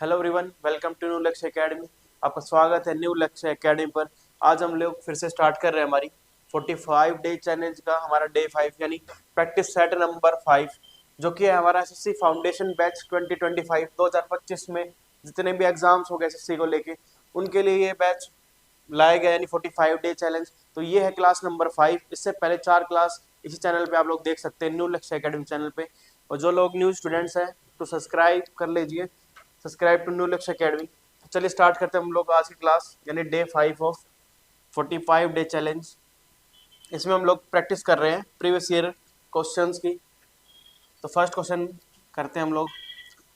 Hello everyone, welcome to new Lakshya academy. आपका स्वागत है न्यू लक्ष्य एकेडमी पर। आज हम लोग फिर से स्टार्ट कर रहे हैं हमारी 45 डे चैलेंज का हमारा डे 5 यानी प्रैक्टिस सेट नंबर 5, जो कि है हमारा एसएससी फाउंडेशन बैच 2025 2025 में जितने भी एग्जाम्स हो गए एसएससी को लेके उनके लिए ये बैच लाया गया यानी 45 डे चैलेंज। तो ये है क्लास नंबर 5। इससे पहले 4 क्लास इसी चैनल पे आप लोग देख सकते हैं न्यू लक्ष्य एकेडमी चैनल पे। और जो लोग न्यू स्टूडेंट्स हैं तो सब्सक्राइब कर लीजिए, subscribe to new Lakshya academy. चलिए स्टार्ट करते हैं हम लोग आज की क्लास यानी डे 5 ऑफ 45 डे चैलेंज। इसमें हम लोग प्रैक्टिस कर रहे हैं प्रीवियस ईयर क्वेश्चंस की। तो फर्स्ट क्वेश्चन करते हैं हम लोग,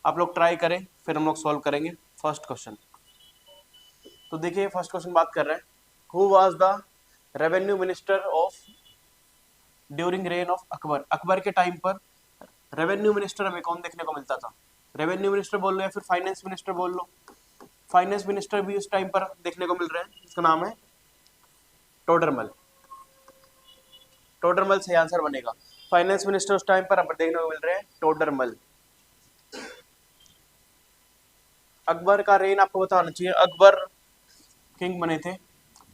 आप लोग ट्राई करें फिर हम लोग सॉल्व करेंगे फर्स्ट क्वेश्चन। तो देखिए फर्स्ट क्वेश्चन बात कर रहे हैं, who was the revenue minister of during rain of Akbar. Akbar के टाइम पर रेवेन्यू मिनिस्टर हमें कौन देखने को मिलता था? रेवेन्यू मिनिस्टर बोल लो या फिर फाइनेंस मिनिस्टर बोल लो। फाइनेंस मिनिस्टर भी उस टाइम पर देखने को मिल रहे हैं, इसका नाम है टोडरमल। टोडरमल सही आंसर बनेगा। फाइनेंस मिनिस्टर उस टाइम पर हम देखने को मिल रहे हैं टोडरमल। अकबर का रेन आपको बताना चाहिए। अकबर किंग बने थे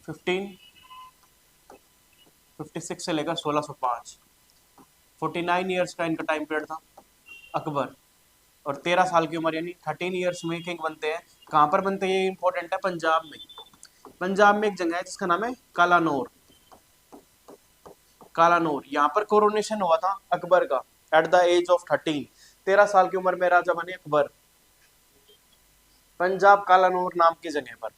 1556 से लेकर 1605। 49 ईयर्स का इनका टाइम पीरियड था अकबर। और 13 साल की उम्र यानी 13 ईयर्स में किंग बनते हैं। कहाँ पर बनते हैं ये इंपॉर्टेंट है, पंजाब में। पंजाब में एक जगह है जिसका नाम है कालानौर। कालानौर, यहाँ पर कोरोनेशन हुआ था अकबर का एट द एज ऑफ 13। 13 साल की उम्र में राजा बने अकबर, पंजाब कालानौर नाम की जगह पर।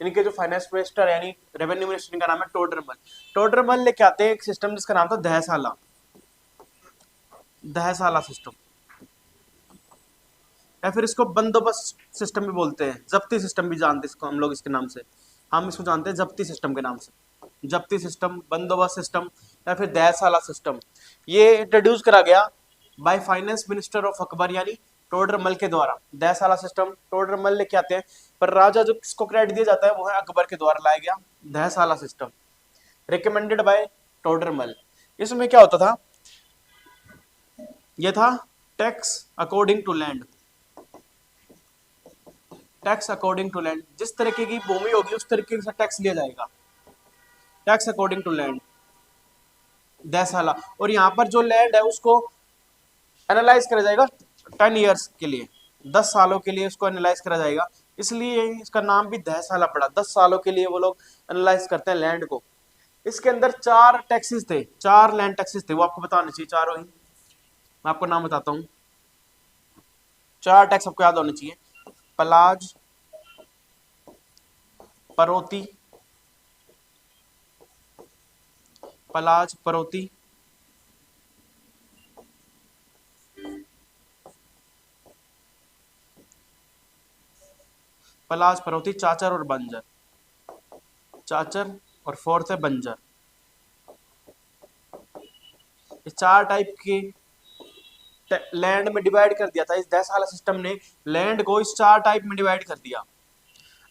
इनके जो फाइनेंस मिनिस्टर यानी रेवेन्यू मिनिस्टर इनका नाम है टोडरमल। टोडरमल लेके आते हैं एक सिस्टम जिसका नाम था दहसाला। दहसाला सिस्टम या फिर इसको बंदोबस्त सिस्टम भी बोलते हैं, जब्ती सिस्टम भी जानते हैं इसको हम लोग, इसके नाम से हम इसको जानते हैं जब्ती सिस्टम के नाम से। जब्ती सिस्टम, बंदोबस्त सिस्टम या फिर दहसाला सिस्टम, ये इंट्रोड्यूस करा गया by finance minister of Akbar यानी टोडरमल के द्वारा। दहसाला सिस्टम टोडरमल लेके आते हैं, पर राजा जो किसको क्रेडिट दिया जाता है वो है अकबर के द्वारा लाया गया Dahsala system, recommended by Todarmal. इसमें क्या होता था? ये था tax according to land. Tax according to land, जिस तरीके की भूमि होगी उस तरीके से टैक्स लिया जाएगा। टैक्स अकॉर्डिंग टू लैंड, दहसाला। और यहाँ पर जो लैंड है उसको एनालाइज करा जाएगा 10 ईयर्स के लिए, 10 सालों के लिए उसको एनालाइज करा जाएगा। इसलिए इसका नाम भी दहसाला पड़ा। 10 सालों के लिए वो लोग एनालाइज करते हैं लैंड को। इसके अंदर 4 टैक्सेस थे, 4 लैंड टैक्सेस थे, वो आपको बताने चाहिए चारों ही। मैं आपको नाम बताता हूँ। 4 टैक्स आपको याद होने चाहिए। पलाज, परोती, पलाज परोती, पलाज परोती, चाचर और बंजर। चाचर और फोर्थ है बंजर। इस 4 टाइप के लैंड में डिवाइड कर दिया था इस दहसाला सिस्टम ने। लैंड को इस 4 टाइप में डिवाइड कर दिया,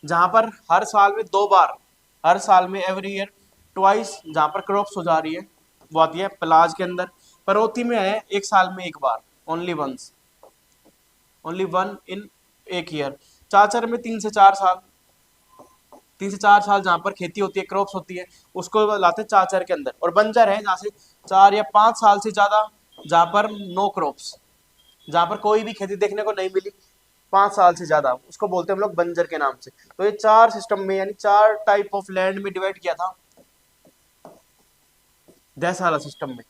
जहां पर हर साल में 2 बार, हर साल में एवरी ईयर ट्वाइस जहां पर क्रॉप्स हो जा रही है वो आती है पलाज के अंदर। परोती में है एक साल में एक बार, only once, only one in एक ईयर। चाचर में 3 से 4 साल, 3 से 4 साल जहां पर खेती होती है, क्रॉप्स होती है, उसको लाते हैं चाचर के अंदर। और बंजर है जहां से 4 या 5 साल से ज्यादा, जहां पर नो क्रॉप्स, जहां पर कोई भी खेती देखने को नहीं मिली 5 साल से ज्यादा, उसको बोलते हैं हम लोग बंजर के नाम से। तो ये 4 सिस्टम में यानी 4 टाइप ऑफ लैंड में डिवाइड किया था दहसाला सिस्टम में।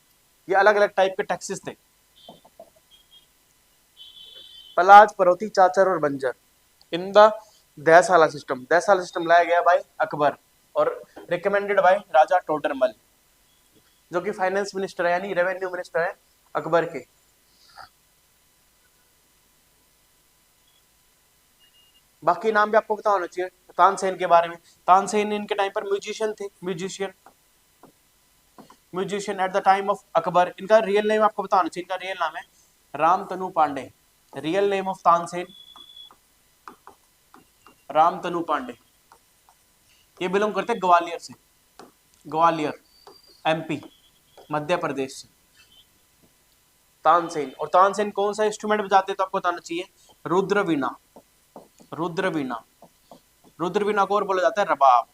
ये अलग अलग टाइप के टैक्सेस थे, पलाज, परोती, चाचर और बंजर इन द दहसाला सिस्टम। दहसाला सिस्टम लाया गया बाय अकबर और रिकमेंडेड बाय राजा टोडरमल, जो कि फाइनेंस मिनिस्टर है यानी रेवेन्यू मिनिस्टर है अकबर के। बाकी नाम भी आपको पता होना चाहिए तानसेन के बारे में। तानसेन इनके टाइम पर म्यूजिशियन थे, musician, musician eight the time of Akbar. इनका रियल नेम आपको पता होना चाहिए, इनका रियल नाम है Ramtanu Pandey. Real name of Tansen Ramtanu Pandey. ये बिलोंग करते हैं ग्वालियर से, ग्वालियर एमपी, मध्य प्रदेश से। तानसेन। और तानसेन कौन सा इंस्ट्रूमेंट बजाते तो आपको बताना चाहिए, रुद्रवीणा। रुद्रवीणा, रुद्रवीणा को और बोला जाता है रबाब।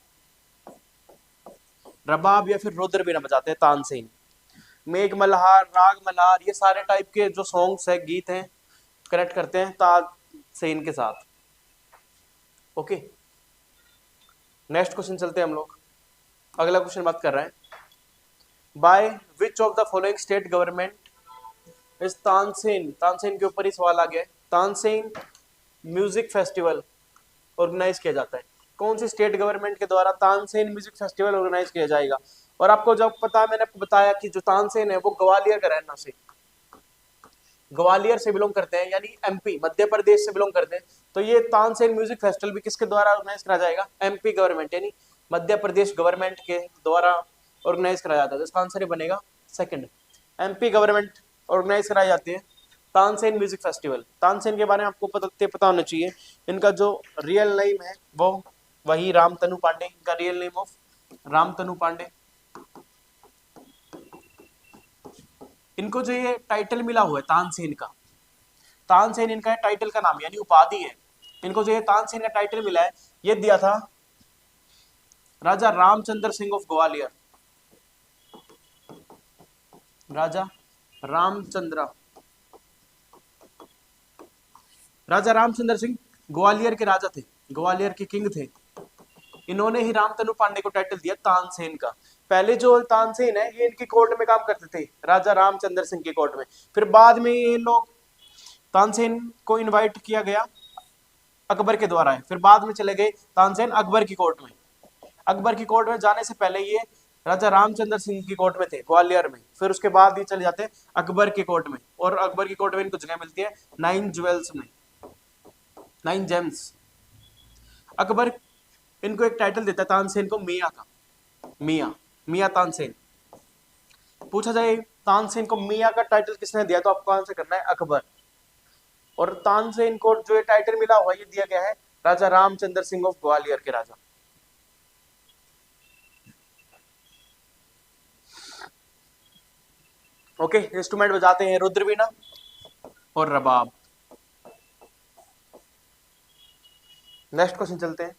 रबाब या फिर रुद्रवीणा बजाते हैं तानसेन। मेघ मल्हार, राग मल्हार, ये सारे टाइप के जो सॉन्ग्स है, गीत हैं, कनेक्ट करते हैं तानसेन के साथ। ओके, नेक्स्ट क्वेश्चन चलते हैं हम लोग। अगला क्वेश्चन बात कर रहे हैं, by which of the following state government इस तानसेन, तानसेन के ऊपर ही सवाल आ गया है, तानसेन म्यूजिक फेस्टिवल ऑर्गेनाइज किया जाता है। कौन सी स्टेट गवर्नमेंट के द्वारा तानसेन म्यूजिक फेस्टिवल ऑर्गेनाइज किया जाएगा? और आपको जब पता, मैंने आपको बताया कि जो तानसेन है वो ग्वालियर का रहना से, ग्वालियर से बिलोंग करते हैं, यानी एमपी मध्य प्रदेश से बिलोंग करते हैं। तो ये तानसेन म्यूजिक फेस्टिवल भी किसके द्वारा ऑर्गेनाइज करा जाएगा? एमपी गवर्नमेंट यानी मध्य प्रदेश गवर्नमेंट के द्वारा ऑर्गेनाइज कराया जाता है। इसका आंसर बनेगा सेकंड, एमपी गवर्नमेंट ऑर्गेनाइज कराई जाती है तानसेन म्यूजिक फेस्टिवल। तानसेन के बारे में आपको पता होना चाहिए, इनका जो रियल नेम है वो वही रामतनु पांडे, इनका real name of Ramtanu Pandey. इनको जो ये टाइटल मिला हुआ है तानसेन का, तानसेन इनका टाइटल का नाम यानी उपाधि है। इनको जो ये तानसेन का टाइटल मिला है ये दिया था राजा रामचंद्र सिंह ऑफ ग्वालियर। राजा रामचंद्र, राजा रामचंद्र सिंह ग्वालियर के राजा थे, ग्वालियर के किंग थे। इन्होंने ही रामतनु पांडे को टाइटल दिया तानसेन का। पहले जो तानसेन है ये इनकी कोर्ट में काम करते थे, राजा रामचंद्र सिंह की कोर्ट में। फिर बाद में ये लोग, तानसेन को इनवाइट किया गया अकबर के द्वारा है, फिर बाद में चले गए तानसेन अकबर की कोर्ट में। अकबर की कोर्ट में जाने से पहले ये राजा रामचंद्र सिंह की कोर्ट में थे ग्वालियर में, फिर उसके बाद ये चले जाते हैं अकबर की कोर्ट में। और अकबर की कोर्ट में इनको जगह मिलती है 9 ज्वेल्स में, 9 जेम्स। अकबर इनको एक टाइटल देता है तानसेन को मियाँ का, मियाँ, मियाँ तानसेन। पूछा जाए तानसेन को मियाँ का टाइटल किसने दिया तो आपको आंसर करना है अकबर। और तानसेन को जो ये टाइटल मिला हुआ ये दिया गया है राजा रामचंद्र सिंह ऑफ ग्वालियर के राजा। ओके, इंस्ट्रूमेंट बजाते हैं रुद्रवीणा और रबाब। नेक्स्ट क्वेश्चन चलते हैं,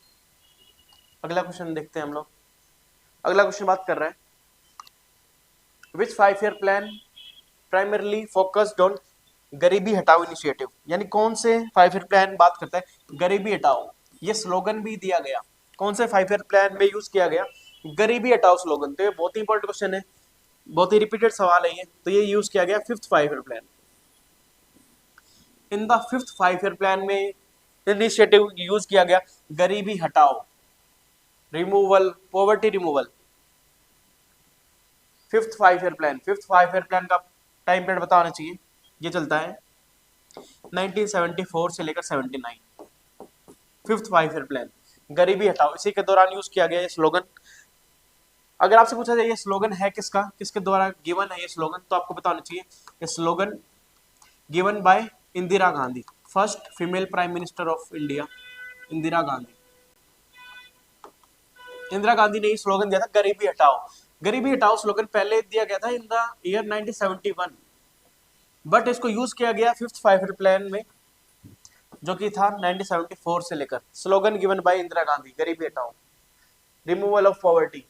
अगला क्वेश्चन देखते हैं हम लोग। अगला क्वेश्चन बात कर रहे हैं, विच 5 year plan primarily focused on गरीबी हटाओ इनिशिएटिव, यानी कौन से 5 ईयर प्लान बात करता है गरीबी हटाओ। ये स्लोगन भी दिया गया, कौन से 5 ईयर प्लान में यूज किया गया गरीबी हटाओ स्लोगन। तो ये बहुत ही इंपॉर्टेंट क्वेश्चन है, बहुत ही रिपीटेड सवाल है ये। तो ये यूज किया गया 5th 5 year plan. In the 5th 5 year plan में इनिशिएटिव यूज किया गया गरीबी हटाओ, removal, poverty removal. 5th 5 year plan, 5th 5 year plan का टाइम पीरियड बताना चाहिए, ये चलता है 1974 से लेकर 79। 5th 5 ईयर प्लान गरीबी हटाओ, इसी के दौरान यूज किया गया ये स्लोगन। अगर आपसे पूछा जाए ये स्लोगन है किसका, किसके द्वारा गिवन है ये स्लोगन, तो आपको बताना चाहिए ये slogan given by Indira Gandhi, first female prime minister of India, Indira Gandhi. Indira Gandhi ने स्लोगन दिया था गरीबी हटाओ। गरीबी हटाओ स्लोगन पहले दिया गया था इन द ईयर 1971, बट इसको यूज किया गया 5th 5 ईयर प्लान में, जो कि था 1974 से लेकर। Slogan given by Indira Gandhi, गरीबी हटाओ, removal of poverty.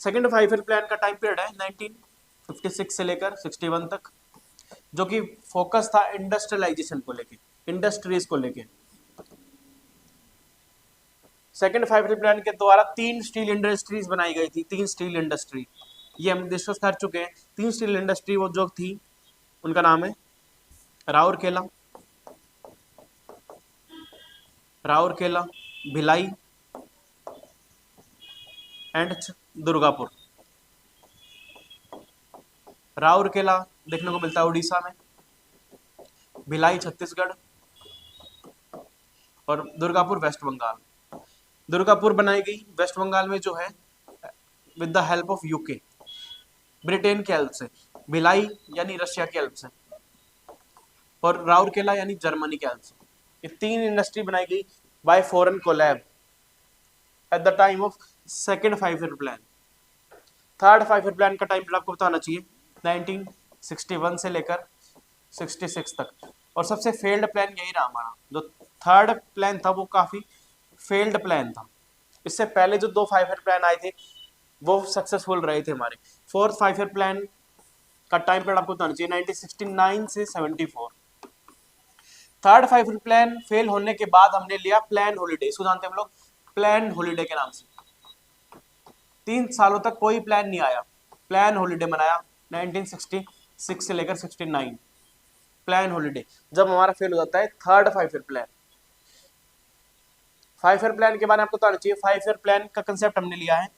Second 5 year plan का टाइम पीरियड है 1956 से लेकर 61 तक, जो कि फोकस था इंडस्ट्रियलाइजेशन को लेके, इंडस्ट्रीज को लेके। सेकेंड 5 ईयर प्लान के द्वारा 3 स्टील इंडस्ट्रीज बनाई गई थी, 3 स्टील इंडस्ट्री, ये हम डिस्कस कर चुके हैं। 3 स्टील इंडस्ट्री वो जो थी उनका नाम है राउरकेला, राउरकेला, भिलाई एंड दुर्गापुर। राउरकेला देखने को मिलता है उड़ीसा में, भिलाई छत्तीसगढ़ और दुर्गापुर वेस्ट बंगाल। दुर्गापुर बनाई गई वेस्ट बंगाल में जो है with the help of UK, Britain के हेल्प से, भिलाई यानी रशिया के हेल्प से, और राउरकेला यानी जर्मनी के हेल्प से। ये 3 इंडस्ट्री बनाई गई by foreign collab at the time of second 5 year plan. Third 5 year plan का टाइम पीरियड आपको बताना चाहिए 1961 से लेकर 66 तक। और सबसे फेल्ड प्लान यही रहा हमारा, जो थर्ड प्लान था वो काफी फेल्ड प्लान था। इससे पहले जो 2 5 ईयर प्लान आए थे वो सक्सेसफुल रहे थे हमारे। फोर्थ 5 ईयर प्लान का टाइम पीरियड आपको बताना चाहिए 1969 से 74। थर्ड 5 ईयर प्लान फेल होने के बाद हमने लिया प्लान हॉलीडे, इसको जानते हैं हम लोग प्लान हॉलीडे के नाम से। 3 सालों तक कोई प्लान नहीं आया, प्लान हॉलीडे मनाया 1966 से लेकर 69। प्लान हॉलीडे जब हमारा फेल हो जाता है third 5 year plan. 5 year plan के बारे में आपको बताना चाहिए। 5 ईयर प्लान का कंसेप्ट हमने लिया है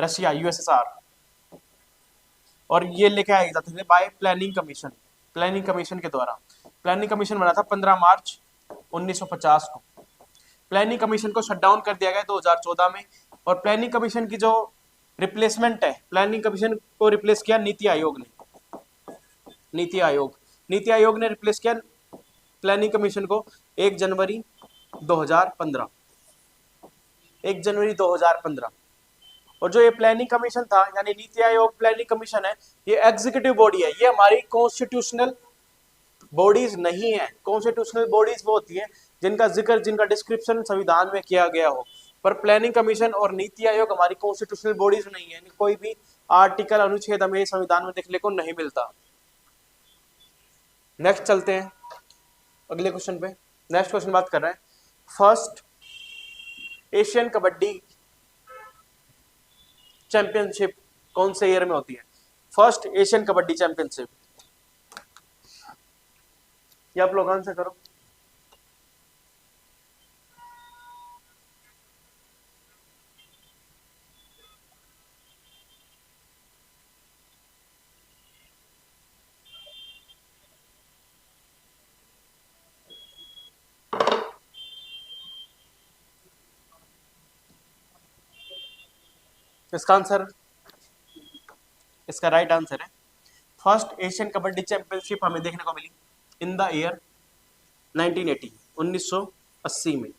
रशिया यूएसएसआर, और ये लेके आए जाते थे bye planning commission. Planning commission के द्वारा प्लानिंग कमीशन बना था 15 मार्च 1950 को। प्लानिंग कमीशन को शट डाउन कर दिया गया 2014 में। और प्लानिंग कमीशन की जो रिप्लेसमेंट है, प्लानिंग कमीशन को रिप्लेस किया नीति आयोग ने। नीति आयोग ने रिप्लेस किया प्लानिंग कमीशन को 1 जनवरी 2015। 1 जनवरी 2015। और जो ये प्लानिंग कमीशन था यानी नीति आयोग प्लानिंग कमीशन है, ये एग्जीक्यूटिव बॉडी है, ये हमारी कॉन्स्टिट्यूशनल बॉडीज नहीं है। कॉन्स्टिट्यूशनल बॉडीज वो होती है जिनका जिक्र, जिनका डिस्क्रिप्शन संविधान में किया गया हो। पर प्लानिंग कमीशन और नीति आयोग हमारी कॉन्स्टिट्यूशनल बॉडीज नहीं है, कोई भी आर्टिकल अनुच्छेद हमें संविधान में देखने को नहीं मिलता। नेक्स्ट चलते हैं अगले क्वेश्चन पे। नेक्स्ट क्वेश्चन बात कर रहे हैं फर्स्ट एशियन कबड्डी चैंपियनशिप कौन से ईयर में होती है। फर्स्ट एशियन कबड्डी चैंपियनशिप, ये आप लोग आंसर करो। इसका आंसर, इसका राइट आंसर है फर्स्ट एशियन कबड्डी चैंपियनशिप हमें देखने को मिली इन द ईयर 1980 1980 में।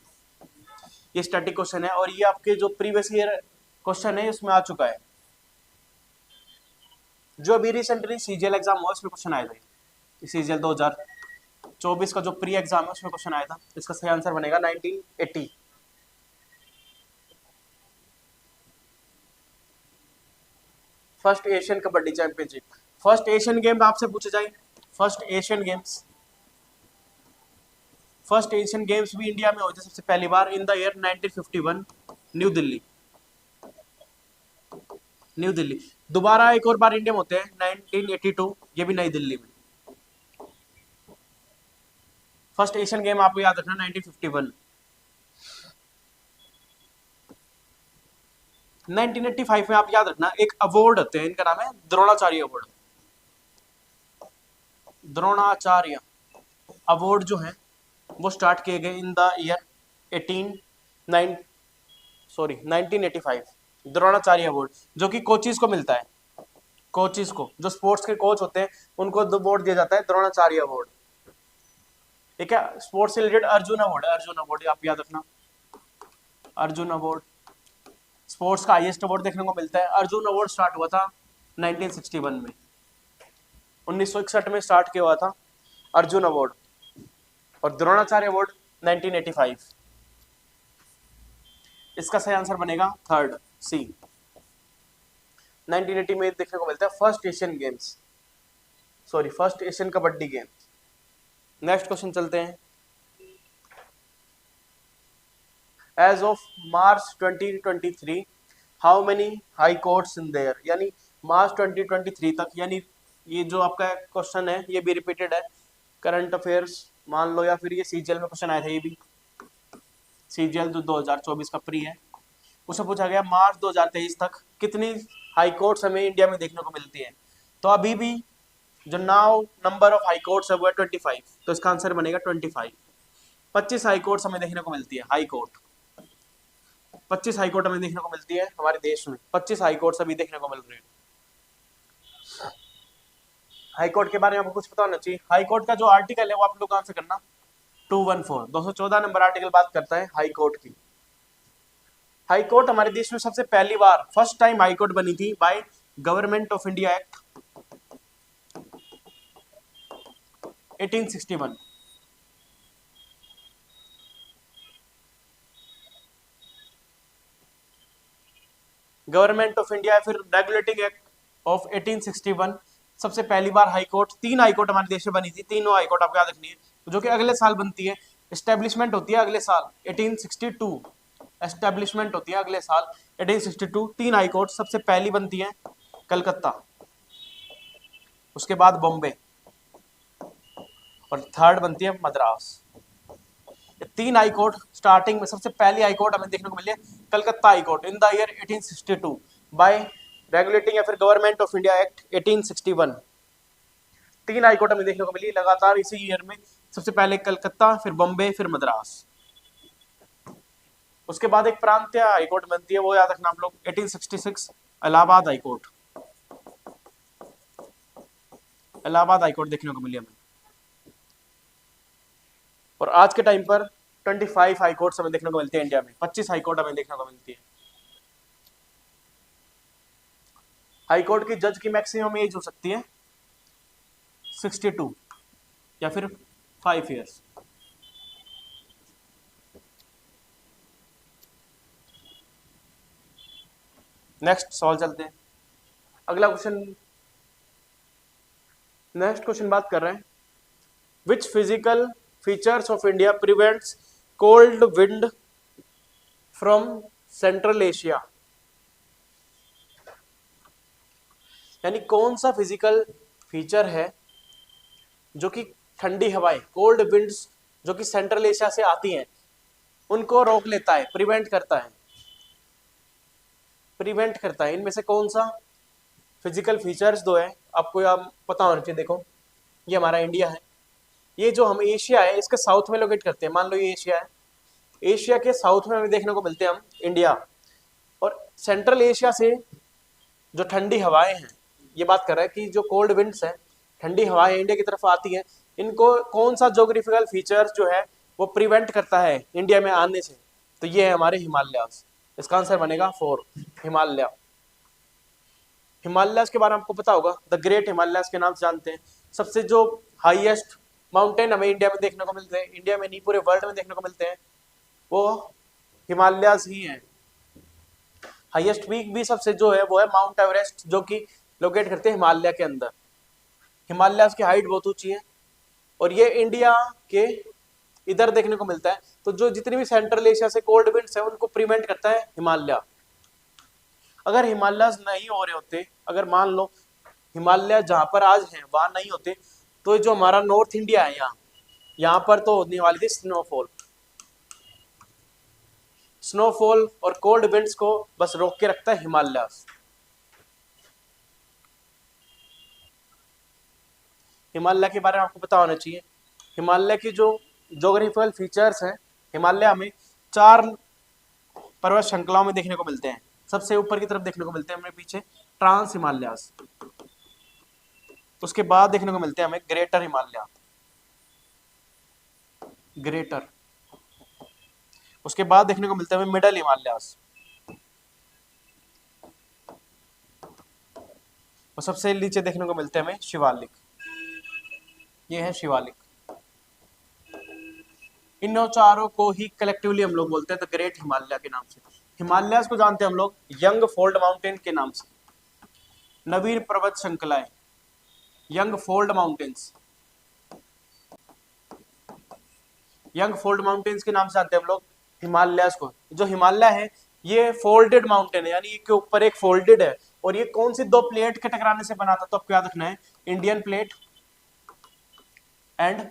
ये स्टैटिक क्वेश्चन है और ये आपके जो प्रीवियस ईयर क्वेश्चन है उसमें आ चुका है। जो अभी रिसेंटली सीजीएल एग्जाम हुआ उसमें क्वेश्चन आया था, सीजीएल 2024 का जो प्री एग्जाम है उसमें क्वेश्चन आया था। इसका सही आंसर बनेगा 1980। First Asian kabaddi championship, first Asian game आपसे पूछे जाए, फर्स्ट एशियन गेम्स भी इंडिया में हुए थे सबसे पहली बार in the year 1951 New Delhi. दोबारा एक और बार इंडिया में होते हैं 1982, ये भी नई दिल्ली में। फर्स्ट एशियन गेम आपको याद रखना 1951। 1985 में आप याद रखना एक अवार्ड होते हैं, इनका नाम है द्रोणाचार्य अवार्ड। द्रोणाचार्य अवार्ड जो है वो स्टार्ट किए गए इन द ईयर 1985। द्रोणाचार्य अवार्ड जो कि कोचिज को मिलता है, कोचिज को जो स्पोर्ट्स के कोच होते हैं उनको अवार्ड दिया जाता है द्रोणाचार्य अवार्ड। ठीक है, स्पोर्ट्स से रिलेटेड अर्जुन अवार्ड आप याद रखना। अर्जुन अवार्ड स्पोर्ट्स का हाईएस्ट अवार्ड देखने को मिलता है। अर्जुन अवार्ड स्टार्ट हुआ था 1961 में, 1961 में स्टार्ट किया हुआ था अर्जुन अवार्ड। और द्रोणाचार्य अवार्ड 1985। इसका सही आंसर बनेगा थर्ड सी। 1980 में देखने को मिलता है first Asian kabaddi games. Next question चलते हैं। As of March 2023 how many high courts in there, यानी मार्च 2023 तक, यानी ये जो आपका क्वेश्चन है ये भी रिपीटेड है, करंट अफेयर्स मान लो या फिर ये सीजीएल में क्वेश्चन आया था, ये भी सीजीएल जो 2024 का प्री है उससे पूछा गया मार्च 2023 तक कितनी हाई कोर्ट्स हमें इंडिया में देखने को मिलती है। तो अभी भी जो now number of high courts है वो है 25, तो इसका आंसर बनेगा 25। 25 हाई कोर्ट्स हमें देखने को मिलती है, 25 हाई कोर्ट हमें देखने को मिलती है हमारे देश में। 25 हाई कोर्ट्स अभी देखने को मिल रहे हैं। हाई कोर्ट के बारे में आपको कुछ पता होना चाहिए। हाई कोर्ट का जो आर्टिकल है वो आप लोग आंसर करना 214 नंबर आर्टिकल बात करता है हाई कोर्ट की। हाई कोर्ट हमारे देश में सबसे पहली बार फर्स्ट टाइम हाई कोर्ट बनी थी by government of India act 1861। Government of India फिर रेगुलेटिंग एक्ट ऑफ 1861। सबसे पहली बार हाई कोर्ट, 3 हाई कोर्ट हमारे देश में बनी थी, तीनों हाई कोर्ट आपको याद रखनी है, जो कि अगले साल बनती है। एस्टेब्लिशमेंट होती है अगले साल 1862, एस्टेब्लिशमेंट होती है अगले साल 1862। 3 हाई कोर्ट सबसे पहली बनती है कलकत्ता, उसके बाद बॉम्बे और थर्ड बनती है मद्रास। 3 हाई कोर्ट स्टार्टिंग में, सबसे पहली हाई कोर्ट हमें देखने को मिली है Calcutta high court in the year 1862 bye regulating या फिर government of India act 1861। 3 high court हमें देखने को मिली लगातार इसी ईयर में, सबसे पहले कलकत्ता, फिर बॉम्बे, फिर मद्रास। उसके बाद एक प्रांतीय हाई कोर्ट बनती है, वो याद रखना आप लोग, 1866 Allahabad high court. Allahabad high court देखने को मिली हमें। और आज के टाइम पर 25 हाई कोर्ट हमें देखने को मिलती है इंडिया में, 25 हाई कोर्ट हमें देखने को मिलती है। हाई कोर्ट की जज की मैक्सिमम एज हो सकती है 62 या फिर 5 इयर्स। नेक्स्ट सवाल चलते हैं, अगला क्वेश्चन। नेक्स्ट क्वेश्चन बात कर रहे हैं, which physical features of India prevents cold wind from central Asia. यानी कौन सा फिजिकल फीचर है जो कि ठंडी हवाएं, कोल्ड विंड्स जो कि सेंट्रल एशिया से आती हैं, उनको रोक लेता है, प्रिवेंट करता है, प्रिवेंट करता है। इनमें से कौन सा फिजिकल फीचर्स दो है आपको यहाँ पता होना चाहिए। देखो ये हमारा इंडिया है, ये जो हम एशिया है इसके साउथ में लोकेट करते हैं, मान लो ये एशिया है, एशिया के साउथ में हमें देखने को मिलते हैं हम इंडिया। और सेंट्रल एशिया से जो ठंडी हवाएं हैं, ये बात कर रहा है कि जो कोल्ड विंड्स हैं, ठंडी हवाएं इंडिया की तरफ आती हैं, इनको कौन सा ज्योग्राफिकल फीचर्स जो है वो प्रिवेंट करता है इंडिया में आने से, तो ये है हमारे हिमालयास। इसका आंसर बनेगा 4 हिमालय। हिमालयास के बारे में आपको पता होगा, द ग्रेट हिमालयास के नाम से जानते हैं। सबसे जो हाईएस्ट माउंटेन हमें इंडिया में देखने को मिलते हैं, इंडिया में नहीं पूरे वर्ल्ड में देखने को मिलते हैं, वो हिमालयास ही हैं। हाईएस्ट पीक भी सबसे जो है वो है माउंट एवरेस्ट, जो कि लोकेट करते हैं हिमालय के अंदर। हिमालयास की हाइट बहुत ऊंची है और ये इंडिया के इधर देखने को मिलता है। तो जो जितनी भी सेंट्रल एशिया से कोल्ड विंड्स है उनको प्रिवेंट करता है हिमालय। अगर हिमालयास नहीं हो रहे होते, अगर मान लो हिमालय जहां पर आज हैं वहां नहीं होते, तो जो हमारा नॉर्थ इंडिया है यहाँ पर तो होने वाली थी स्नोफॉल। स्नोफॉल और कोल्ड विंड्स को बस रोक के रखता है हिमालयास। हिमालय के बारे में आपको पता होना चाहिए। हिमालय की जो ज्योग्राफिकल फीचर्स हैं, हिमालय में 4 पर्वत श्रृंखलाओं में देखने को मिलते हैं। सबसे ऊपर की तरफ देखने को मिलते हैं हमें पीछे ट्रांस हिमालयास, उसके बाद देखने को मिलते हैं हमें ग्रेटर हिमालय, ग्रेटर, उसके बाद देखने को मिलते हैं हमें मिडल हिमालयास, और सबसे नीचे देखने को मिलते हैं हमें शिवालिक। ये है शिवालिक। इन चारों को ही कलेक्टिवली हम लोग बोलते हैं द ग्रेट हिमालय के नाम से। हिमालयास को जानते हैं हम लोग यंग फोल्ड माउंटेन के नाम से, नवीन पर्वत श्रृंखलाएं, young fold mountains, young fold mountains के नाम से जानते हैं हम लोग हिमालयास को। जो हिमालय है ये फोल्डेड माउंटेन है, यानी इसके ऊपर एक फोल्डेड है। और ये कौन सी 2 प्लेट के टकराने से बना था, तो आपको याद रखना है Indian plate and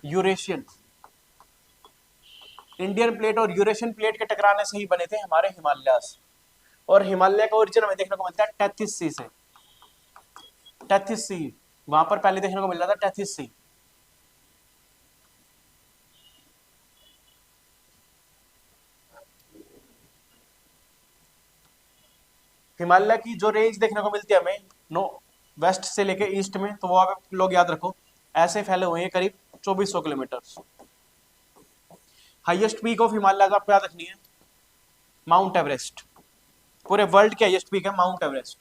Eurasian. Indian plate और यूरेशियन प्लेट के टकराने से ही बने थे हमारे हिमालयास। और हिमालय का ओरिजिन हमें देखने को मिलता है टेथिस सी से, टेथिस सी, वहां पर पहले देखने को मिल रहा था टेथिस सी। हिमालय की जो रेंज देखने को मिलती है हमें नो वेस्ट से लेके ईस्ट में, तो वो आप लोग याद रखो ऐसे फैले हुए हैं करीब 2400 kilometre. Highest peak of Himalaya का आपको याद रखनी है, माउंट एवरेस्ट। पूरे वर्ल्ड के हाईएस्ट पीक है माउंट एवरेस्ट।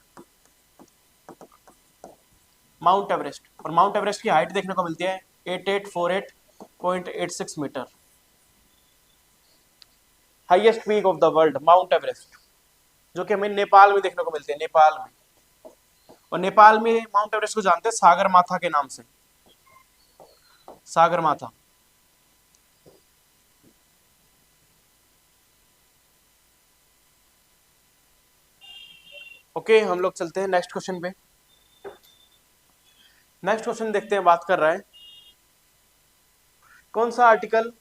माउंट एवरेस्ट, और माउंट एवरेस्ट की हाइट देखने को मिलती है 8848.86 metre. Highest peak of the world Mount Everest, जो कि हमें नेपाल में देखने को मिलते हैं, नेपाल में। और नेपाल में माउंट एवरेस्ट को जानते हैं सागर माथा के नाम से, सागर माथा। ओके, हम लोग चलते हैं नेक्स्ट क्वेश्चन पे। नेक्स्ट क्वेश्चन देखते हैं, बात कर रहा है कौन सा आर्टिकल,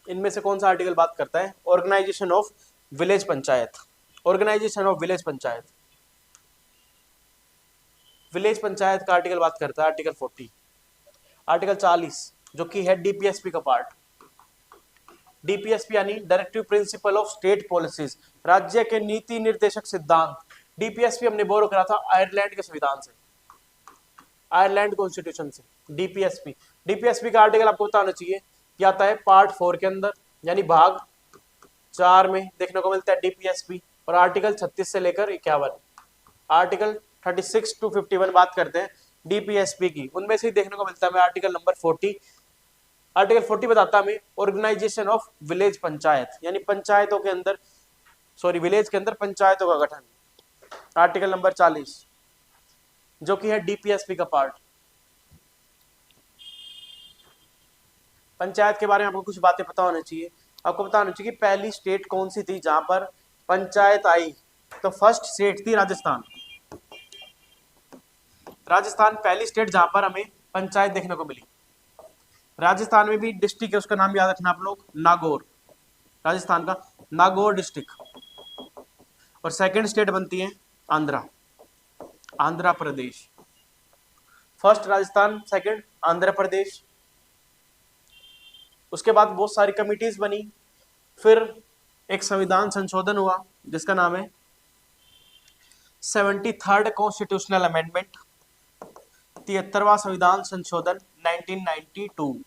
इनमें से कौन सा आर्टिकल बात करता है organisation of village panchayat. Organisation of village panchayat, village panchayat का आर्टिकल बात करता है आर्टिकल 40। आर्टिकल 40 जो कि है डीपीएसपी का पार्ट। डीपीएसपी यानी directive principle of state policies, राज्य के नीति निर्देशक सिद्धांत। डीपीएसपी हमने बोरो करा था आयरलैंड के संविधान से, आयरलैंड कॉन्स्टिट्यूशन से। डीपीएसपी, डीपीएसपी का आर्टिकल आपको बताना चाहिए कि आता है पार्ट 4 के अंदर, यानी भाग 4 में देखने को मिलता है डीपीएसपी। और आर्टिकल 36 से लेकर 51, आर्टिकल 36 to 51 बात करते हैं डीपीएसपी की। उनमें से देखने को मिलता है हमें आर्टिकल नंबर 40। आर्टिकल 40 बताता है हमें ऑर्गेनाइजेशन ऑफ विलेज पंचायत, यानी पंचायतों के अंदर, सॉरी विलेज के अंदर पंचायतों का गठन। आर्टिकल नंबर 40 जो कि है डीपीएसपी का पार्ट। पंचायत के बारे में आपको कुछ बातें पता होनी चाहिए। आपको पता होना चाहिए कि पहली स्टेट कौन सी थी जहां पर पंचायत आई। तो फर्स्ट स्टेट थी राजस्थान। राजस्थान पहली स्टेट जहां पर हमें पंचायत देखने को मिली। राजस्थान में भी डिस्ट्रिक्ट है, उसका नाम याद रखना आप लोग, नागौर। राजस्थान का नागौर डिस्ट्रिक्ट। और सेकंड स्टेट बनती है आंध्रा, आंध्र प्रदेश। First Rajasthan, second Andhra Pradesh. उसके बाद बहुत सारी कमिटीज बनी, फिर एक संविधान संशोधन हुआ जिसका नाम है 73rd कॉन्स्टिट्यूशनल अमेंडमेंट, 73वां संविधान संशोधन 1992।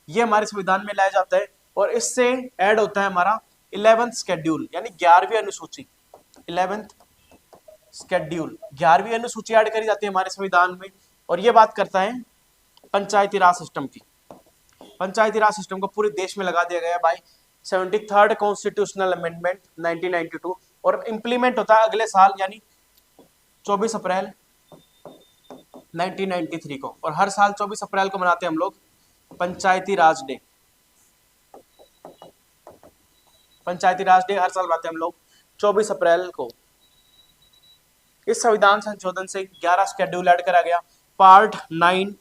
ये हमारे संविधान में लाया जाता है और इससे ऐड होता है हमारा 11th शेड्यूल, यानी 11वीं अनुसूची। 11th शेड्यूल, 11वीं अनुसूची ऐड करी जाती है हमारे संविधान में। और ये बात करता है पंचायती राज सिस्टम की। पंचायती राज सिस्टम को पूरे देश में लगा दिया गया बाय 73rd कॉन्स्टिट्यूशनल अमेंडमेंट 1992। और इंप्लीमेंट होता है अगले साल, यानी 24 अप्रैल 1993 को। और हर साल 24 अप्रैल को मनाते हैं हम लोग पंचायती राज डे। पंचायती राज डे हर साल मनाते हैं हम लोग 24 अप्रैल को। इस संविधान संशोधन से 11 शेड्यूल ऐड करा गया, पार्ट 9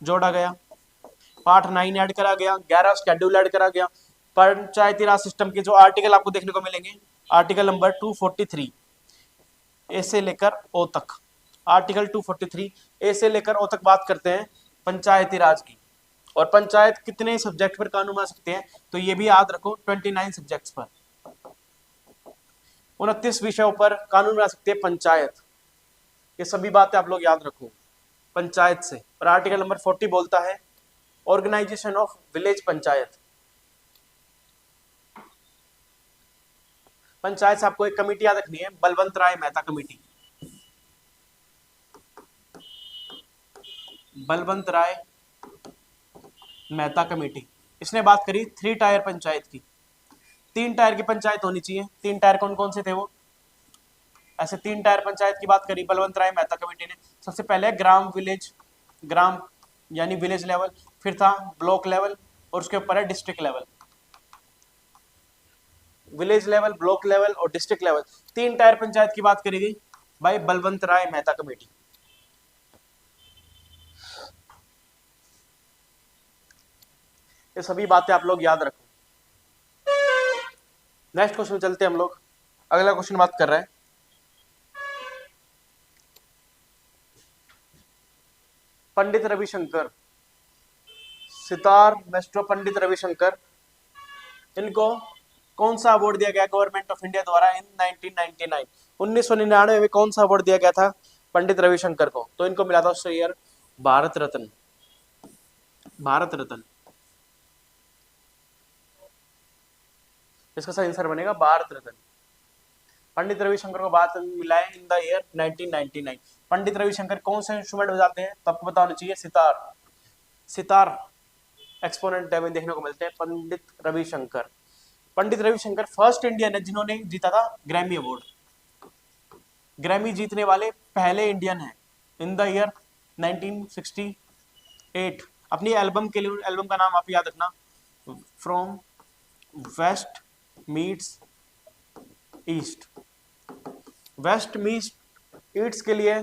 जोड़ा गया, पार्ट 9 ऐड करा गया, 11 शेड्यूल ऐड करा गया। पंचायती राज सिस्टम के जो आर्टिकल आपको देखने को मिलेंगे, आर्टिकल नंबर 243 ए से लेकर ओ तक। आर्टिकल 243 ए से लेकर ओ तक बात करते हैं पंचायती राज की। और पंचायत कितने सब्जेक्ट पर कानून बना सकते हैं, तो ये भी याद रखो 29 सब्जेक्ट्स पर, 29 विषयों पर कानून बना सकते हैं पंचायत। ये सभी बातें आप लोग याद रखो पंचायत से। और आर्टिकल नंबर 40 बोलता है organisation of village panchayat. Panchayat से आपको एक कमेटी याद रखनी है, बलवंत राय मेहता कमेटी। बलवंत राय मेहता कमेटी, इसने बात करी 3 टायर पंचायत की। 3 टायर की पंचायत होनी चाहिए। 3 टायर कौन कौन से थे वो, ऐसे 3 टायर पंचायत की बात करी बलवंत राय मेहता कमेटी ने। सबसे पहले ग्राम विलेज, ग्राम यानी विलेज लेवल, फिर था ब्लॉक लेवल, और उसके ऊपर है district level. Village level, block level और डिस्ट्रिक्ट लेवल, 3 टायर पंचायत की बात करी गई भाई बलवंत राय मेहता कमेटी। ये सभी बातें आप लोग याद रखो। नेक्स्ट क्वेश्चन चलते हैं हम लोग। अगला क्वेश्चन बात कर रहा है पंडित रविशंकर, सितार मेस्ट्रो पंडित रविशंकर, इनको कौन सा अवार्ड दिया गया गवर्नमेंट ऑफ इंडिया द्वारा इन 1999? 1999 में कौन सा अवार्ड दिया गया था पंडित रविशंकर को, तो इनको मिला था उससे ईयर भारत रत्न। भारत रत्न, इसका सही आंसर बनेगा भारत रत्न। पंडित रविशंकर को भारत रत्न मिला है इन द ईयर 1999। पंडित रविशंकर कौन सा इंस्ट्रूमेंट बजाते हैं, तो आपको पता होना चाहिए सितार। सितार एक्सपोनेंट में देखने को मिलते हैं पंडित रविशंकर। पंडित रविशंकर फर्स्ट इंडियन है जिन्होंने जीता था ग्रैमी अवार्ड। ग्रैमी जीतने वाले पहले इंडियन हैं इन द ईयर 1968। अपनी एल्बम के लिए, एल्बम का नाम आप याद रखना, from West Meets East. West Meets East के लिए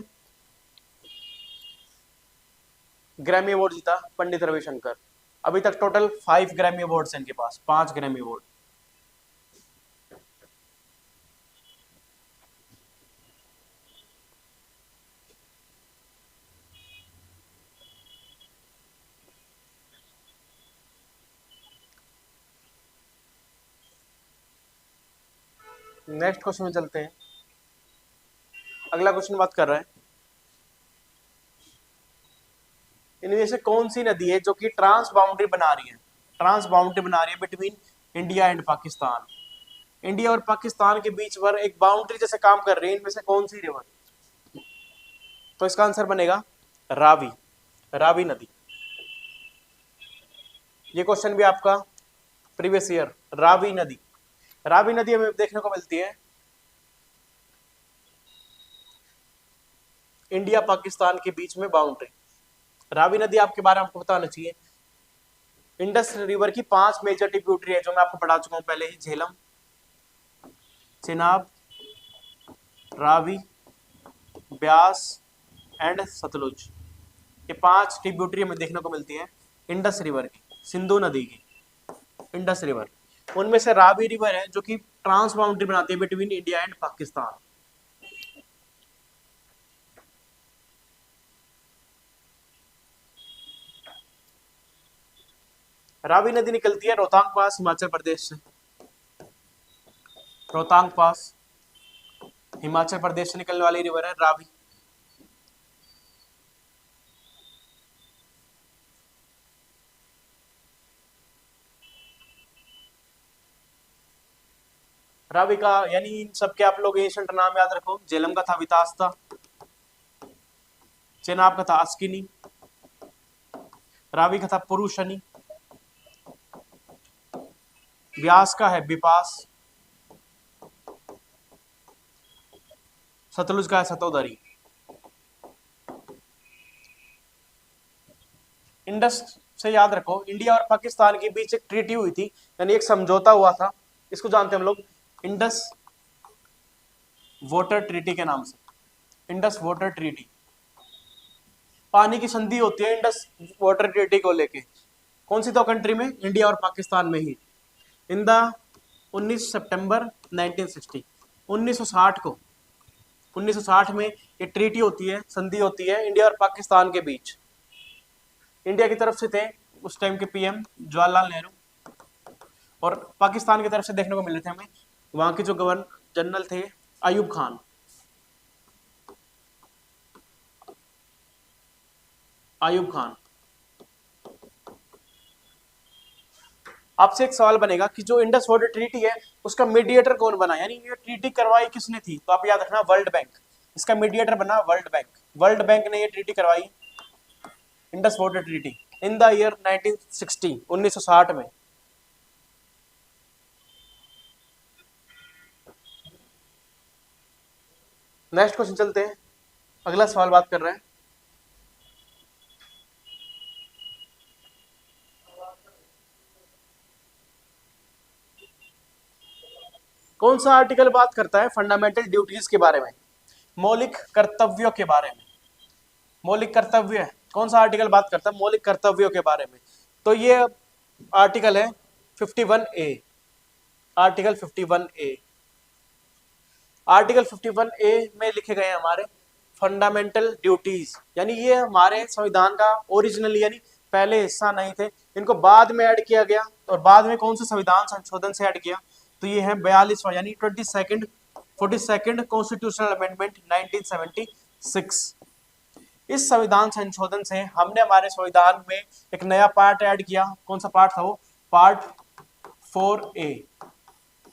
ग्रैमी अवार्ड जीता पंडित रविशंकर। अभी तक टोटल 5 ग्रैमी अवार्ड्स हैं इनके पास, 5 ग्रैमी अवार्ड। नेक्स्ट क्वेश्चन में चलते हैं। अगला क्वेश्चन बात कर रहा है, इनमें से कौन सी नदी है जो कि ट्रांस बाउंड्री बना रही है, ट्रांस बाउंड्री बना रही है between India and Pakistan. India और पाकिस्तान के बीच पर एक बाउंड्री जैसे काम कर रही है, इनमें से कौन सी रिवर, तो इसका आंसर बनेगा रावी, रावी नदी। ये क्वेश्चन भी आपका प्रीवियस ईयर, रावी नदी। रावी नदी हमें देखने को मिलती है इंडिया पाकिस्तान के बीच में बाउंड्री। रावी नदी आपके बारे में आपको पता होना चाहिए। इंडस रिवर की 5 मेजर ट्रिब्यूटरी है जो मैं आपको पढ़ा चुका हूं पहले ही, झेलम, चिनाब, रावी, ब्यास एंड सतलुज। ये 5 ट्रिब्यूटरी हमें देखने को मिलती है इंडस रिवर की, सिंधु नदी की, इंडस रिवर। उनमें से रावी रिवर है जो कि ट्रांस बाउंड्री बनाती है between India and Pakistan. Ravi नदी निकलती है रोहतांग पास, हिमाचल प्रदेश से। रोहतांग पास हिमाचल प्रदेश से निकलने वाली रिवर है रावी। रावी का यानी इन सबके आप लोग एशियंट नाम याद रखो। झेलम का था वितास्ता, चेनाब का था अस्किनी, रावी का था पुरुषनी, व्यास का है बिपास, सतलुज का है सतोदरी। इंडस से याद रखो, इंडिया और पाकिस्तान के बीच एक ट्रीटी हुई थी, यानी एक समझौता हुआ था, इसको जानते हैं हम लोग इंडस वाटर ट्रीटी के नाम से। इंडस वाटर ट्रीटी, पानी की संधि होती है इंडस वाटर ट्रीटी को लेके। कौन सी 2 कंट्री में, इंडिया और पाकिस्तान में ही। इन द 19 सितंबर 1960, 1960 को, 1960 में ये ट्रीटी होती है, संधि होती है इंडिया और पाकिस्तान के बीच। इंडिया की तरफ से थे उस टाइम के पीएम जवाहरलाल नेहरू, और पाकिस्तान की तरफ से देखने को मिले थे हमें वहां के जो गवर्नर जनरल थे अयूब खान। अयूब खान। आपसे एक सवाल बनेगा कि जो इंडस वाटर ट्रीटी है उसका मीडिएटर कौन बना, यानी ये ट्रीटी करवाई किसने थी, तो आप याद रखना वर्ल्ड बैंक। इसका मीडिएटर बना वर्ल्ड बैंक। वर्ल्ड बैंक ने ये ट्रीटी करवाई, Indus water treaty, in the year 1960, 1960 में। नेक्स्ट क्वेश्चन चलते हैं। अगला सवाल बात कर रहे हैं, कौन सा आर्टिकल बात करता है फंडामेंटल ड्यूटीज के बारे में, मौलिक कर्तव्यों के बारे में। मौलिक कर्तव्य, कौन सा आर्टिकल बात करता है मौलिक कर्तव्यों के बारे में, तो ये आर्टिकल है 51A। Article 51A, article 51A में लिखे गए हैं हमारे फंडामेंटल ड्यूटीज, यानी ये हमारे संविधान का ओरिजिनल यानी पहले हिस्सा नहीं थे, इनको बाद में ऐड किया गया। और बाद में कौन से संविधान संशोधन से ऐड किया, तो ये है 42वां यानी 42nd कॉन्स्टिट्यूशनल अमेंडमेंट 1970 6। इस संविधान संशोधन से हमने हमारे संविधान में एक नया पार्ट ऐड किया। कौन सा पार्ट था वो? Part 4A।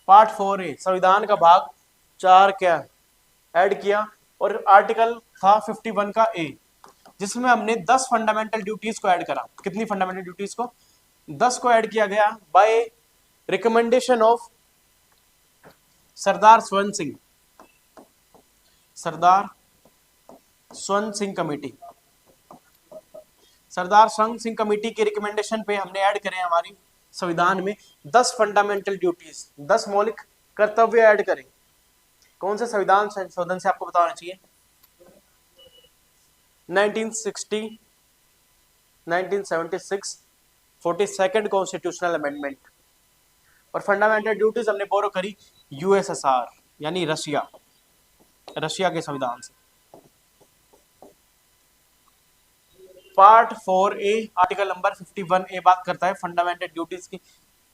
पार्ट 4A संविधान का भाग 4 क्या ऐड किया, और आर्टिकल था 51 का ए, जिसमें हमने 10 फंडामेंटल ड्यूटीज को ऐड करा। कितनी फंडामेंटल ड्यूटीज को? 10 को ऐड किया गया बाय रिकमेंडेशन ऑफ सरदार स्वर्ण सिंह, सरदार स्वर्ण सिंह कमेटी। सरदार स्वर्ण सिंह कमेटी के रिकमेंडेशन पे हमने ऐड करे हमारी संविधान में 10 फंडामेंटल ड्यूटीज, 10 मौलिक कर्तव्य ऐड करें। कौन से संविधान संशोधन से? आपको बताना चाहिए 1960, 1976, 42nd कॉन्स्टिट्यूशनल अमेंडमेंट। और फंडामेंटल ड्यूटीज हमने बोरो करी यूएसएसआर यानी रशिया, रशिया के संविधान से। Part 4A article number 51A बात करता है फंडामेंटल ड्यूटीज की।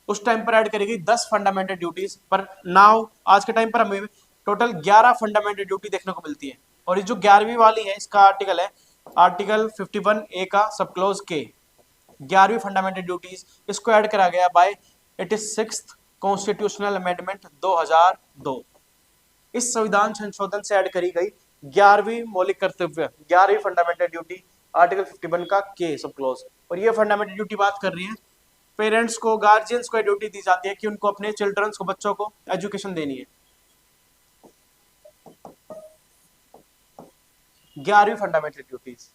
उस टाइम पर ऐड करी गई 10 फंडामेंटल ड्यूटीज, पर नाउ आज के टाइम पर हमें टोटल 11 फंडामेंटल ड्यूटी देखने को मिलती है। और ये जो 11वीं वाली है, इसका आर्टिकल है आर्टिकल 51A का सब क्लोज के, 11वीं फंडामेंटल ड्यूटीज, इसको ऐड करा गया बाय 86th कॉन्स्टिट्यूशनल अमेंडमेंट 2002। इस संविधान संशोधन से ऐड करी गई 11वीं मौलिक कर्तव्य, 11वीं फंडामेंटल ड्यूटी आर्टिकल 51 का के सब क्लोज। और ये फंडामेंटल ड्यूटी बात कर रही है पेरेंट्स को, गार्जियंस को ड्यूटी दी जाती है कि उनको अपने चिल्ड्रंस को, बच्चों को एजुकेशन देनी है। 11वीं फंडामेंटल ड्यूटीज।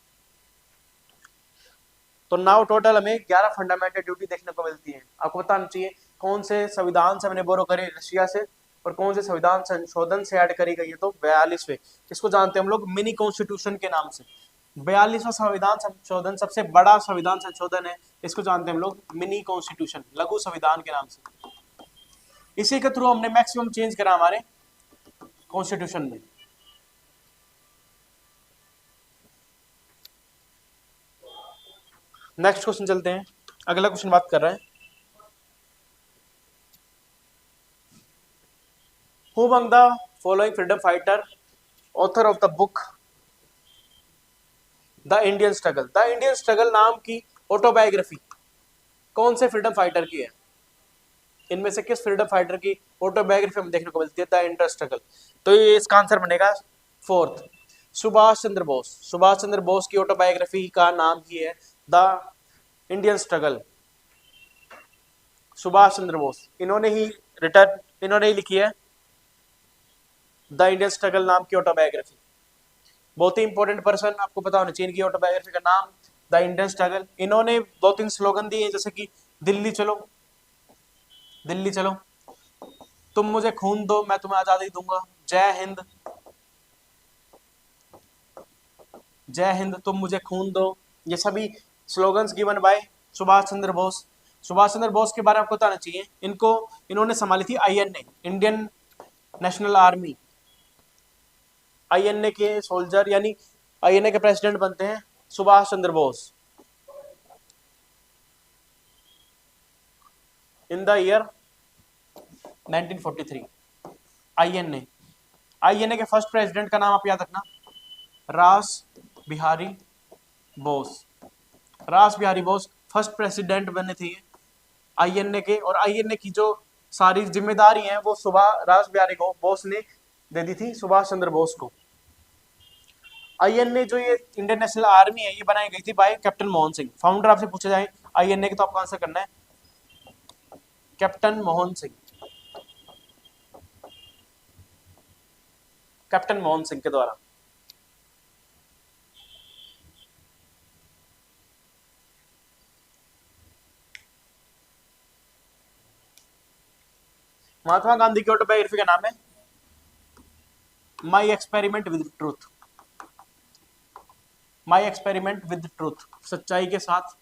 तो नाउ टोटल हमें 11 फंडामेंटल ड्यूटी देखने को मिलती है। आपको बताना चाहिए कौन से संविधान से हमने बोरो करे रशिया से, और कौन से संविधान संशोधन से ऐड करी गई है। तो 42वें, इसको जानते हैं हम लोग मिनी कॉन्स्टिट्यूशन के नाम से। 42वां संविधान संशोधन सबसे बड़ा संविधान संशोधन है, इसको जानते हैं हम लोग मिनी कॉन्स्टिट्यूशन, लघु संविधान के नाम से। इसी के थ्रू हमने मैक्सिमम चेंज करा हमारे कॉन्स्टिट्यूशन में। नेक्स्ट क्वेश्चन चलते हैं। अगला क्वेश्चन बात कर रहे हैं who among the following freedom fighter author of the book the Indian struggle. The Indian struggle नाम की ऑटोबायोग्राफी कौन से फ्रीडम फाइटर की है? इनमें से किस फ्रीडम फाइटर की ऑटोबायोग्राफी हमें देखने को मिलती है द इंडियन स्ट्रगल? तो ये इसका आंसर बनेगा 4th, सुभाष चंद्र बोस। सुभाष चंद्र बोस की ऑटोबायोग्राफी का नाम ही है the Indian struggle. Subhash Chandra Bose इन्होंने ही लिखी है द इंडियन स्ट्रगल नाम की ऑटोबायोग्राफी। बहुत ही इंपॉर्टेंट पर्सन, आपको पता होना चाहिए इनकी ऑटोबायोग्राफी का नाम द इंडियन स्ट्रगल। इन्होंने 2-3 स्लोगन दिए जैसे कि दिल्ली चलो, दिल्ली चलो, तुम मुझे खून दो मैं तुम्हें आजादी दूंगा, जय हिंद, जय हिंद, तुम मुझे खून दो। ये सभी slogans given by Subhash Chandra Bose. Subhash Chandra Bose के बारे में आपको बताना चाहिए इन्होंने संभाली थी INA, Indian National Army. INA के सोल्जर यानी आईएनए के प्रेसिडेंट बनते हैं Subhash Chandra Bose in the year 1943। INA के फर्स्ट प्रेसिडेंट का नाम आप याद रखना, रास बिहारी बोस। रास बिहारी बोस फर्स्ट प्रेसिडेंट बने थे आईएनए के, और आईएनए की जो सारी जिम्मेदारी है वो रास बिहारी बोस ने दे दी थी सुभाष चंद्र बोस को। आईएनए जो ये इंडियन नेशनल आर्मी है, ये बनाई गई थी by captain Mohan Singh. Founder आपसे पूछा जाए आईएनए के तो आपको आंसर करना है कैप्टन मोहन सिंह। कैप्टन मोहन सिंह के द्वारा। महात्मा गांधी की ऑटोबायोग्राफी का नाम है my experiment with truth. My experiment with truth, सच्चाई के साथ।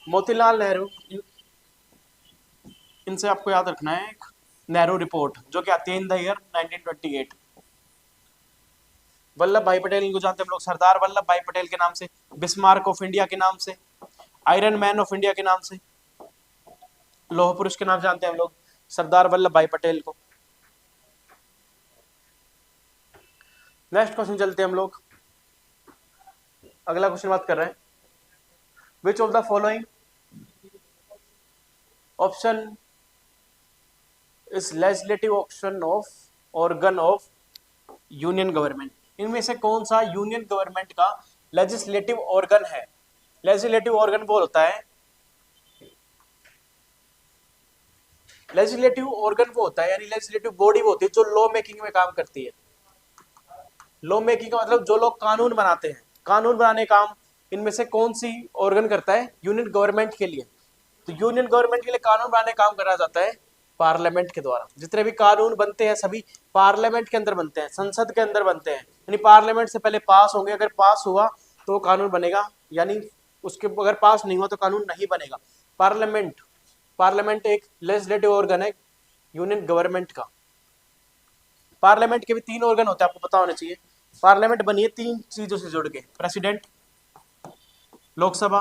मोतीलाल नेहरू, इनसे आपको याद रखना है एक नेहरू रिपोर्ट जो कि आती है इन द ईयर 1928। वल्लभ भाई पटेल, इनको जानते हैं हम लोग सरदार वल्लभ भाई पटेल के नाम से, बिस्मार्क ऑफ इंडिया के नाम से, आयरन मैन ऑफ इंडिया के नाम से, लौह पुरुष के नाम जानते हैं हम लोग सरदार वल्लभ भाई पटेल को। नेक्स्ट क्वेश्चन चलते हैं हम लोग। अगला क्वेश्चन बात कर रहे हैं, which of the following option is legislative organ of union government. इनमें से कौन सा यूनियन गवर्नमेंट का लेजिस्लेटिव ऑर्गन है? लेजिस्लेटिव ऑर्गन वो होता है, लेजिस्लेटिव ऑर्गन वो होता है यानी लेजिस्लेटिव बॉडी वो होती है जो लॉ मेकिंग में काम करती है। लॉ मेकिंग का मतलब जो लोग कानून बनाते हैं, कानून बनाने काम इनमें से कौन सी ऑर्गन करता है? यूनियन गवर्नमेंट के लिए। तो यूनियन गवर्नमेंट के लिए कानून बनाने काम करा जाता है पार्लियामेंट के द्वारा। जितने भी कानून बनते हैं सभी पार्लियामेंट के अंदर बनते हैं, संसद के अंदर बनते हैं, यानी पार्लियामेंट से पहले पास होंगे। अगर पास हुआ तो कानून बनेगा, यानी उसके अगर पास नहीं हुआ तो कानून नहीं बनेगा। पार्लियामेंट एक लेजिस्लेटिव ऑर्गन है यूनियन गवर्नमेंट का। पार्लियामेंट के भी 3 ऑर्गन होते हैं, आपको पता होना चाहिए। पार्लियामेंट बनी है 3 चीजों से जुड़ के, प्रेसिडेंट, लोकसभा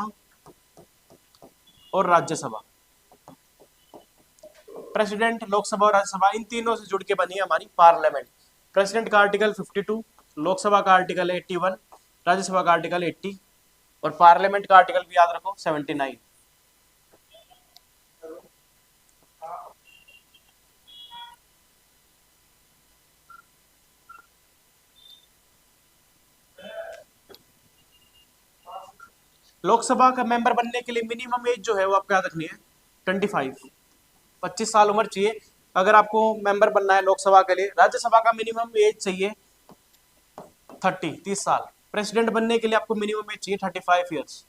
और राज्यसभा। प्रेसिडेंट, लोकसभा और राज्यसभा इन तीनों से जुड़ के बनी है हमारी पार्लियामेंट। प्रेसिडेंट का आर्टिकल 52, लोकसभा का आर्टिकल 81, राज्यसभा का आर्टिकल 80 और पार्लियामेंट का आर्टिकल भी याद रखो 79। लोकसभा का मेंबर बनने के लिए मिनिमम एज जो है वो आपको याद रखनी है 25, 25 साल उम्र चाहिए अगर आपको मेंबर बनना है लोकसभा के लिए। राज्यसभा का मिनिमम एज चाहिए 30 साल। प्रेसिडेंट बनने के लिए आपको मिनिमम एज चाहिए 35 ईयर्स।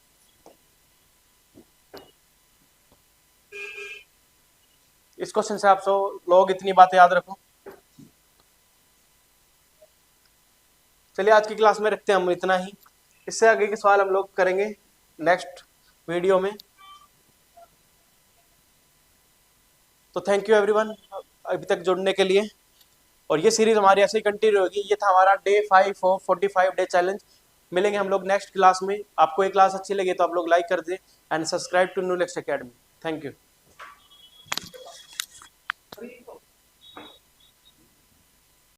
इस क्वेश्चन से आप सब लोग इतनी बातें याद रखो। चलिए आज की क्लास में रखते हैं हम इतना ही। इससे आगे के सवाल हम लोग करेंगे नेक्स्ट वीडियो में। तो थैंक यू एवरीवन अभी तक जुड़ने के लिए, और ये सीरीज हमारी ऐसे ही कंटिन्यू होगी। ये था हमारा डे 5 ऑफ 45 डे चैलेंज। मिलेंगे हम लोग नेक्स्ट क्लास में। आपको ये क्लास अच्छी लगी तो आप लोग लाइक कर दें and subscribe to new lecture academy. Thank you.